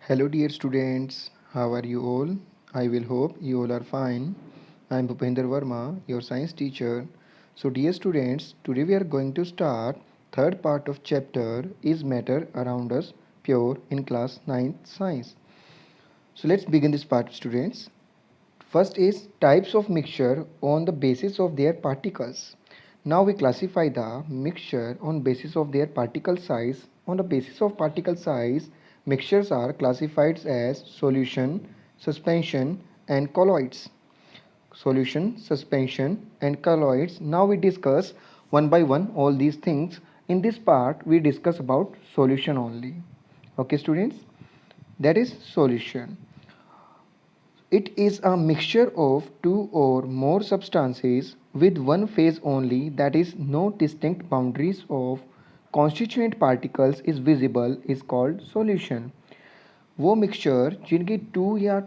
Hello, dear students. How are you all? I will hope you all are fine. I am Bhupender Verma, your science teacher. So, dear students, today we are going to start third part of chapter Is Matter Around Us Pure in class 9th science. So, let's begin this part, students. First is types of mixture on the basis of their particles. Now we classify the mixture on basis of their particle size. On the basis of particle size, mixtures are classified as solution, suspension and colloids. Solution, suspension and colloids. Now we discuss one by one all these things. In this part we discuss about solution only. Okay students, that is solution. It is a mixture of two or more substances with one phase only, that is no distinct boundaries of constituent particles is visible, is called solution. वो mixture जिनकी to या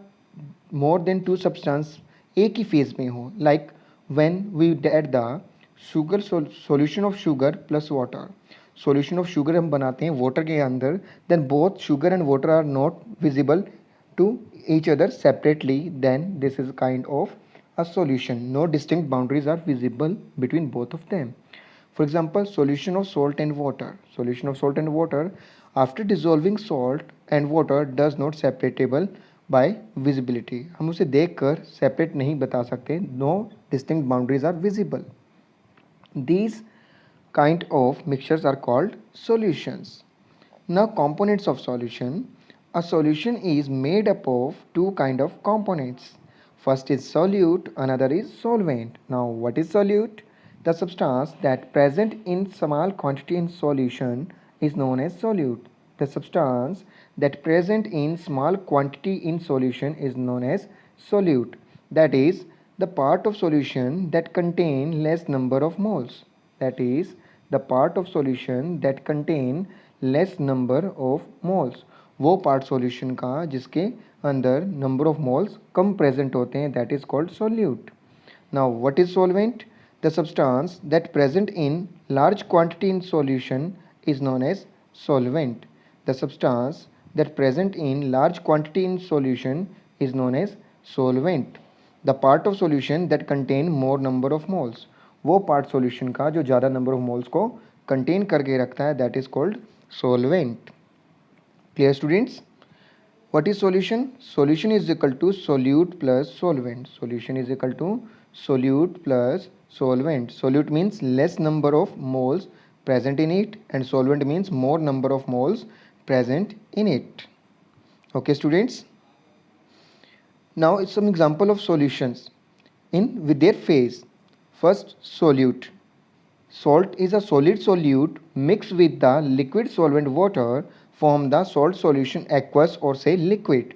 more than to substance एक ही phase में हो, like when we add the sugar solution of sugar plus water. Solution of sugar हम बनाते हैं water के अंदर, then both sugar and water are not visible to each other separately, then this is kind of a solution. No distinct boundaries are visible between both of them. For example, solution of salt and water. Solution of salt and water, after dissolving salt and water does not separatable by visibility. हम उसे देखकर separate नहीं बता सकते. No distinct boundaries are visible. These kind of mixtures are called solutions. Now components of solution. A solution is made up of two kind of components. First is solute, another is solvent. Now what is solute? The substance that present in small quantity in solution is known as solute. The substance that present in small quantity in solution is known as solute. That is the part of solution that contain less number of moles. That is the part of solution that contain less number of moles. वो part solution का जिसके अंदर number of moles कम present होते हैं, that is called solute. Now what is solvent? The substance that present in large quantity in solution is known as solvent. The substance that present in large quantity in solution is known as solvent. The part of solution that contain more number of moles, वो part solution का जो ज़्यादा number of moles को contain करके रखता है, that is called solvent. Clear students? What is solution? Solution is equal to solute plus solvent. Solution is equal to solute plus solvent. Solute means less number of moles present in it and solvent means more number of moles present in it. Okay students? Now it's some example of solutions in with their phase. First, solute. Salt is a solid solute mixed with the liquid solvent water form the salt solution aqueous or say liquid.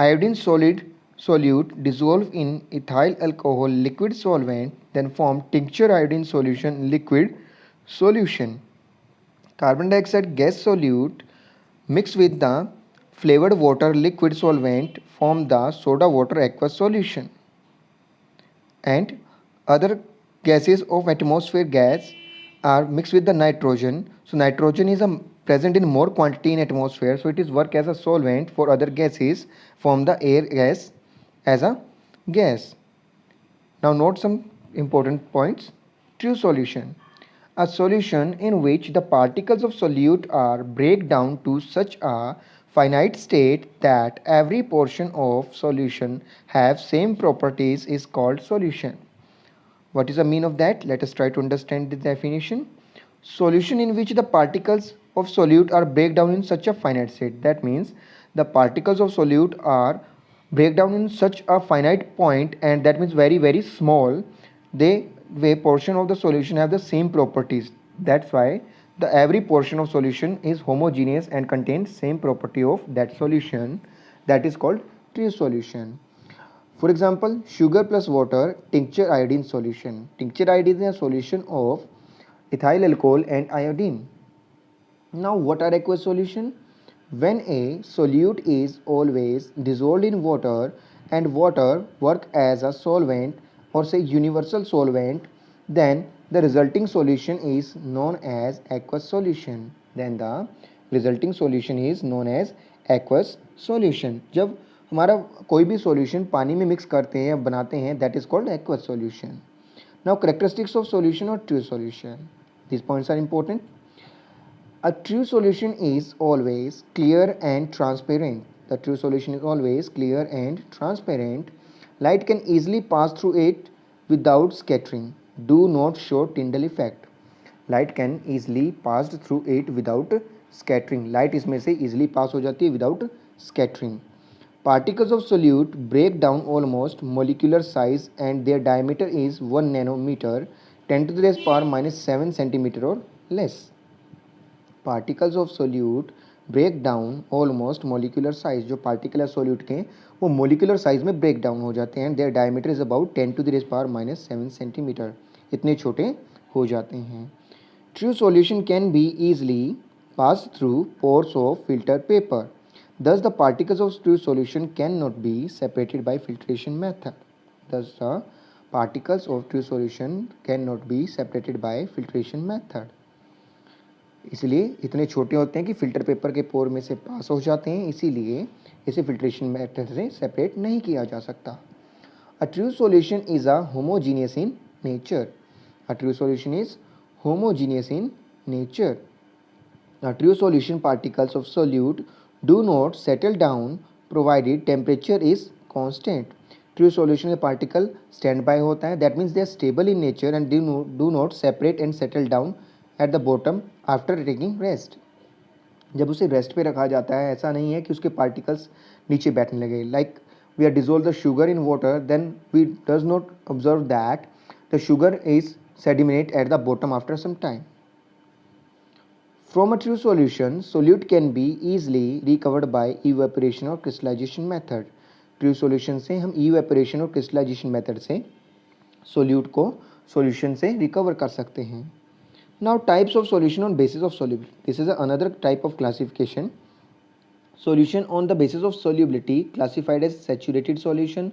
Iodine solid solute dissolve in ethyl alcohol liquid solvent then form tincture iodine solution liquid solution. Carbon dioxide gas solute mixed with the flavored water liquid solvent form the soda water aqueous solution. And other gases of atmosphere gas are mixed with the nitrogen. So nitrogen is present in more quantity in atmosphere, so it is work as a solvent for other gases from the air gas as a gas. Now note some important points. True solution. A solution in which the particles of solute are break down to such a finite state that every portion of solution have same properties is called solution. What is the mean of that? Let us try to understand the definition. Solution in which the particles of solute are break down in such a finite state. That means the particles of solute are break down in such a finite point, and that means very small. They portion of the solution have the same properties. That's why the every portion of solution is homogeneous and contains same property of that solution. That is called true solution. For example, sugar plus water, tincture iodine solution. Tincture iodine is a solution of ethyl alcohol and iodine. Now what are aqueous solution? When a solute is always dissolved in water and water work as a solvent or say universal solvent, then the resulting solution is known as aqueous solution. Then the resulting solution is known as aqueous solution. जब हमारा कोई भी solution पानी में mix करते हैं या बनाते हैं, that is called aqueous solution. Now characteristics of solution और true solution, these points are important. A true solution is always clear and transparent. The true solution is always clear and transparent. Light can easily pass through it without scattering. Do not show Tyndall effect. Light can easily pass through it without scattering. Light इसमें से easily pass हो जाती है without scattering. Particles of solute break down almost molecular size and their diameter is 1 nanometer, 10 to the raised power minus 7 centimeter or less. Particles of solute break down almost molecular size. जो particle है solute के वो molecular size में break down हो जाते हैं। Their diameter is about 10 to the raise power minus 7 centimetre, इतने छोटे हो जाते हैं। True solution can be easily pass through pores of filter paper. Thus the particles of true solution can not be separated by filtration method. Thus the particles of true solution can not be separated by filtration method. इसलिए इतने छोटे होते हैं कि filter paper के पोर में से पास हो जाते हैं, इसीलिए इसे फिल्ट्रेशन मेथड से सेपरेट नहीं किया जा सकता। A true solution is a homogeneous in nature. A true solution is homogeneous in nature. A true solution particles of solute do not settle down provided temperature is constant. True solution में particle stand by होता है, that means they are stable in nature and do not separate and settle down at the bottom after taking rest. जब उसे rest पे रखा जाता है, ऐसा नहीं है कि उसके पार्टिकल्स नीचे बैठने लगे। Like we are dissolve the sugar in water, then we does not observe that the sugar is sediment at the bottom after some time. From a true solution solute can be easily recovered by evaporation और crystallization method. True solution से हम evaporation और crystallization method से solute को solution से recover कर सकते हैं। Now types of solution on basis of solubility. This is another type of classification. Solution on the basis of solubility classified as saturated solution,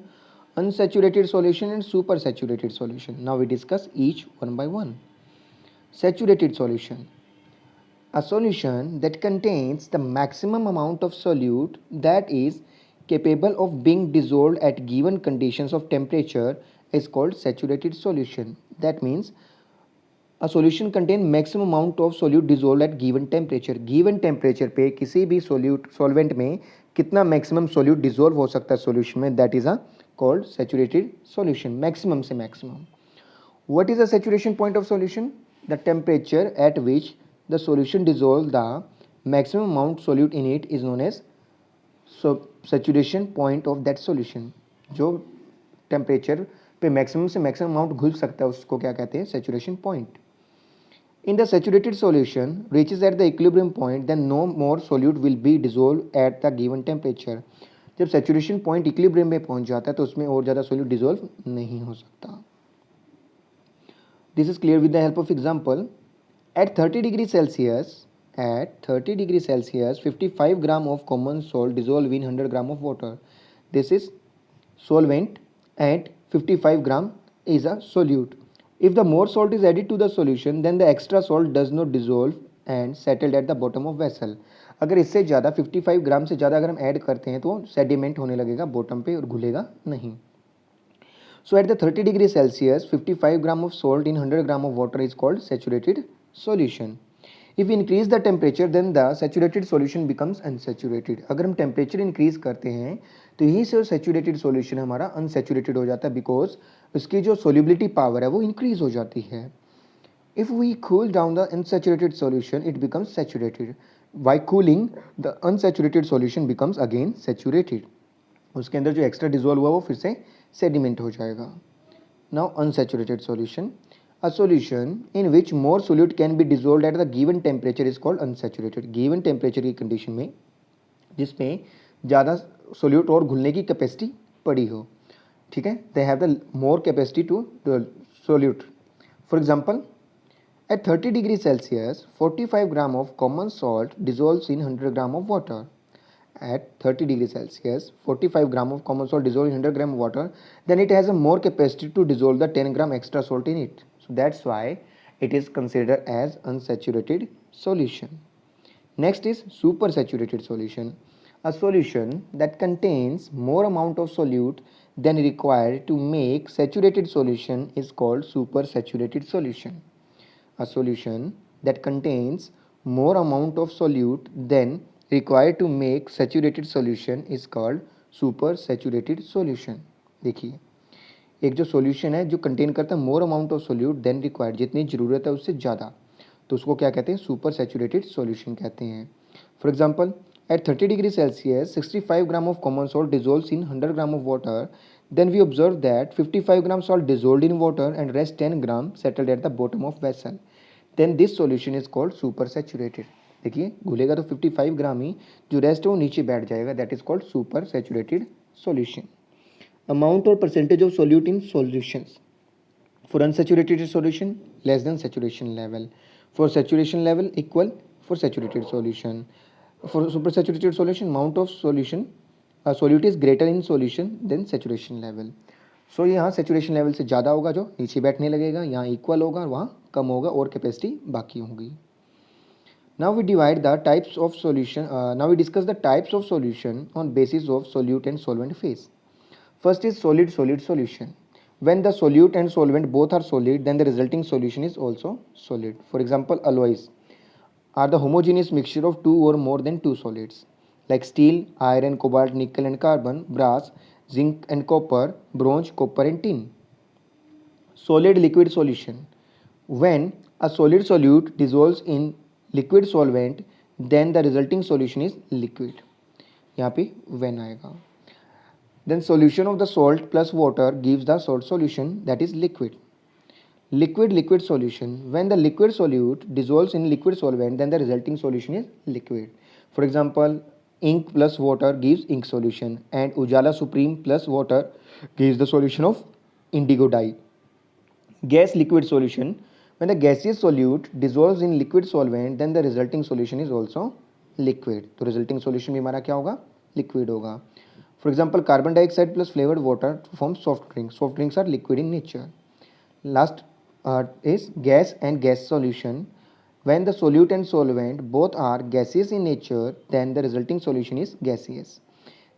unsaturated solution and supersaturated solution. Now we discuss each one by one. Saturated solution. A solution that contains the maximum amount of solute that is capable of being dissolved at given conditions of temperature is called saturated solution. That means a solution contain maximum amount of solute dissolve at given temperature. Given temperature पे किसी भी solvent में कितना maximum solute dissolve हो सकता है solution में, that is a called saturated solution. Maximum से maximum. What is the saturation point of solution? The temperature at which the solution dissolve the maximum amount solute in it is known as saturation point of that solution. जो temperature पे maximum से maximum amount घुल सकता है उसको क्या कहते हैं? Saturation point. In the saturated solution reaches at the equilibrium point, then no more solute will be dissolved at the given temperature. जब saturation point equilibrium में पहुंच जाता है तो उसमें और ज़्यादा solute dissolve नहीं हो सकता। This is clear with the help of example. At 30 degrees Celsius, 55 gram of common salt dissolve in 100 gram of water. This is solvent and 55 gram is a solute. If the more salt is added to the solution, then the extra salt does not dissolve and settled at the bottom of vessel. अगर इससे ज़्यादा 55 ग्राम से ज़्यादा अगर हम add करते हैं तो सेडिमेंट होने लगेगा बॉटम पे और घुलेगा नहीं। So at the 30 degree Celsius, 55 gram of salt in 100 gram of water is called saturated solution. If we increase the temperature, then the saturated solution becomes unsaturated. अगर हम टेम्परेचर इंक्रीज करते हैं तो यहीं से सैचुरेटेड सॉल्यूशन हमारा unsaturated हो जाता है, बिकॉज उसकी जो सोल्यूबिलिटी पावर है वो इंक्रीज हो जाती है। If we cool down the unsaturated solution it becomes saturated. By cooling the unsaturated solution becomes again saturated. उसके अंदर जो एक्स्ट्रा डिजोल्व हुआ वो फिर से सेडिमेंट हो जाएगा। Now unsaturated solution. A solution in which more solute can be dissolved at the given temperature is called unsaturated. given temperature की कंडीशन में जिसमें ज़्यादा सोल्यूट और घुलने की कैपेसिटी पड़ी हो, ठीक है, they have the more capacity to solute. For example, at 30 degrees Celsius 45 gram of common salt dissolves in 100 gram of water. At 30 degrees Celsius 45 gram of common salt dissolved in 100 gram of water, then it has a more capacity to dissolve the 10 gram extra salt in it. So that's why it is considered as unsaturated solution. Next is supersaturated solution. A solution that contains more amount of solute than required to make saturated solution is called supersaturated solution. A solution that contains more amount of solute than required to make saturated solution is called supersaturated solution. देखिए, एक जो solution है जो contain करता है more amount of solute then required, जितनी ज़रूरत है उससे ज़्यादा, तो उसको क्या कहते हैं? सुपर सैचुरेटेड सॉल्यूशन कहते हैं. For example, at 30 degree Celsius 65 gram of common salt dissolves in 100 gram of water. Then we observe that 55 gram salt dissolved in water and rest 10 gram settled at the bottom of vessel. Then this solution is called super saturated. देखिए, घुलेगा तो 55 ग्राम ही, जो rest है वो नीचे बैठ जाएगा, that is called super saturated solution. Amount or percentage of solute in solutions. For unsaturated solution, less than saturation level. For saturation level, equal for saturated solution. For supersaturated solution, amount of solution solute is greater in solution than saturation level. So यहाँ saturation level से ज़्यादा होगा जो नीचे बैठने लगेगा, यहाँ equal होगा, वहाँ कम होगा और capacity बाकी होगी. Now we divide the types of solution. Now we discuss the types of solution on basis of solute and solvent phase. First is solid-solid solution. When the solute and solvent both are solid, then the resulting solution is also solid. For example, alloys are the homogeneous mixture of two or more than two solids, like steel, iron, cobalt, nickel and carbon, brass, zinc and copper, bronze, copper and tin. Solid liquid solution. When a solid solute dissolves in liquid solvent, then the resulting solution is liquid. यहाँ पे when आएगा. Then solution of the salt plus water gives the salt solution, that is liquid. Liquid solution. When the liquid solute dissolves in liquid solvent, then the resulting solution is liquid. For example, ink plus water gives ink solution, and Ujala Supreme plus water gives the solution of indigo dye. Gas liquid solution. When the gaseous solute dissolves in liquid solvent, then the resulting solution is also liquid. तो resulting solution भी हमारा क्या होगा? Liquid होगा. For example, carbon dioxide plus flavored water forms soft drinks. Soft drinks are liquid in nature. Last is gas and gas solution. When the solute and solvent both are gaseous in nature, then the resulting solution is gaseous.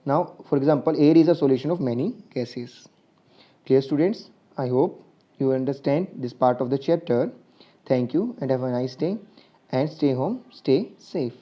Now, for example, air is a solution of many gases. Clear, students? I hope you understand this part of the chapter. Thank you and have a nice day, and stay home, stay safe.